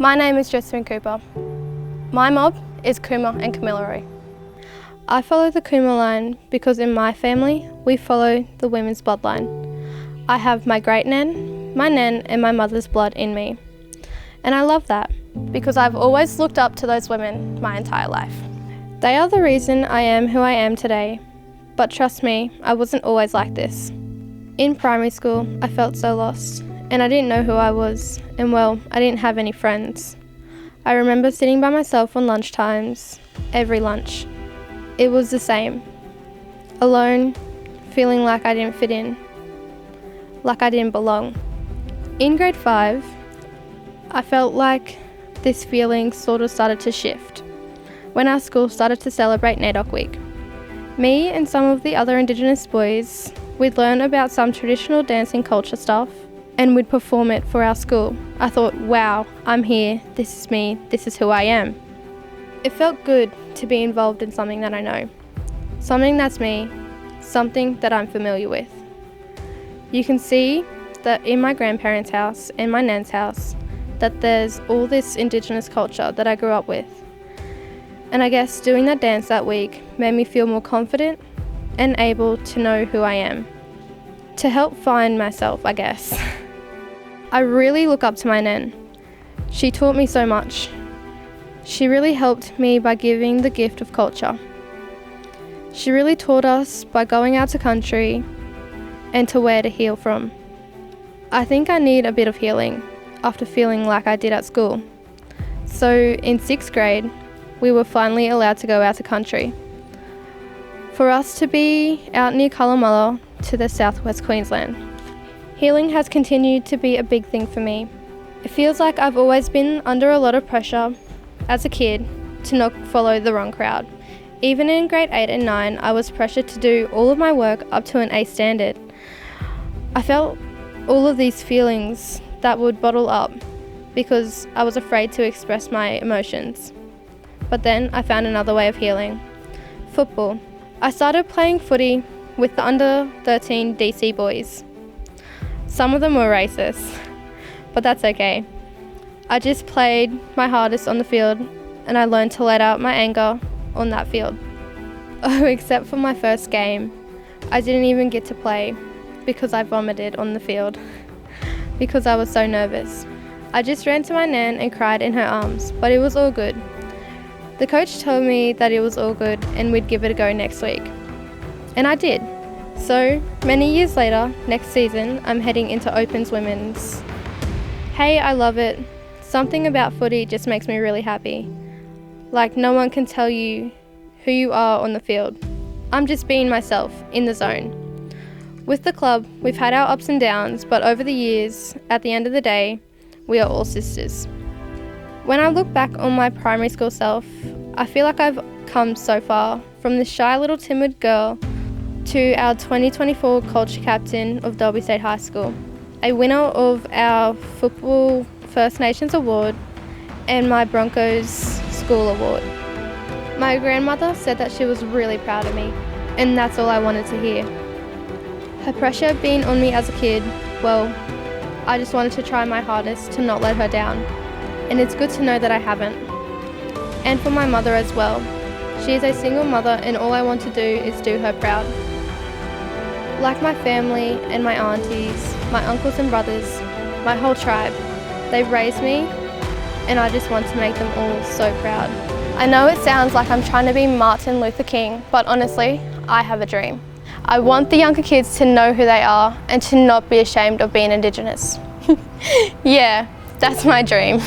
My name is Josephine Cooper. My mob is Cooma and Camilleri. I follow the Cooma line because in my family, we follow the women's bloodline. I have my great-nan, my nan and my mother's blood in me. And I love that because I've always looked up to those women my entire life. They are the reason I am who I am today, but trust me, I wasn't always like this. In primary school, I felt so lost and I didn't know who I was, and well, I didn't have any friends. I remember sitting by myself on lunch times, every lunch. It was the same. Alone, feeling like I didn't fit in, like I didn't belong. In grade 5, I felt like this feeling sort of started to shift when our school started to celebrate NAIDOC Week. Me and some of the other Indigenous boys, we'd learn about some traditional dancing culture stuff and we'd perform it for our school. I thought, wow, I'm here, this is me, this is who I am. It felt good to be involved in something that I know, something that's me, something that I'm familiar with. You can see that in my grandparents' house and my nan's house, that there's all this Indigenous culture that I grew up with. And I guess doing that dance that week made me feel more confident and able to know who I am. To help find myself, I guess. I really look up to my nan. She taught me so much. She really helped me by giving the gift of culture. She really taught us by going out to country and to where to heal from. I think I need a bit of healing after feeling like I did at school. So in 6th grade, we were finally allowed to go out to country. For us to be out near Colomulla to the southwest Queensland. Healing has continued to be a big thing for me. It feels like I've always been under a lot of pressure as a kid to not follow the wrong crowd. Even in grade 8 and 9, I was pressured to do all of my work up to an A standard. I felt all of these feelings that would bottle up because I was afraid to express my emotions. But then I found another way of healing. Football. I started playing footy with the under 13 DC boys. Some of them were racist, but that's okay. I just played my hardest on the field and I learned to let out my anger on that field. Oh, except for my first game. I didn't even get to play because I vomited on the field because I was so nervous. I just ran to my nan and cried in her arms, but it was all good. The coach told me that it was all good and we'd give it a go next week. And I did. So, many years later, next season, I'm heading into Opens Women's. Hey, I love it. Something about footy just makes me really happy. Like no one can tell you who you are on the field. I'm just being myself, in the zone. With the club, we've had our ups and downs, but over the years, at the end of the day, we are all sisters. When I look back on my primary school self, I feel like I've come so far, from this shy little timid girl to our 2024 culture captain of Dalby State High School, a winner of our Football First Nations Award and my Broncos School Award. My grandmother said that she was really proud of me, and that's all I wanted to hear. Her pressure being on me as a kid, well, I just wanted to try my hardest to not let her down, and it's good to know that I haven't. And for my mother as well. She is a single mother and all I want to do is do her proud. Like my family and my aunties, my uncles and brothers, my whole tribe, they've raised me and I just want to make them all so proud. I know it sounds like I'm trying to be Martin Luther King, but honestly, I have a dream. I want the younger kids to know who they are and to not be ashamed of being Indigenous. Yeah, that's my dream.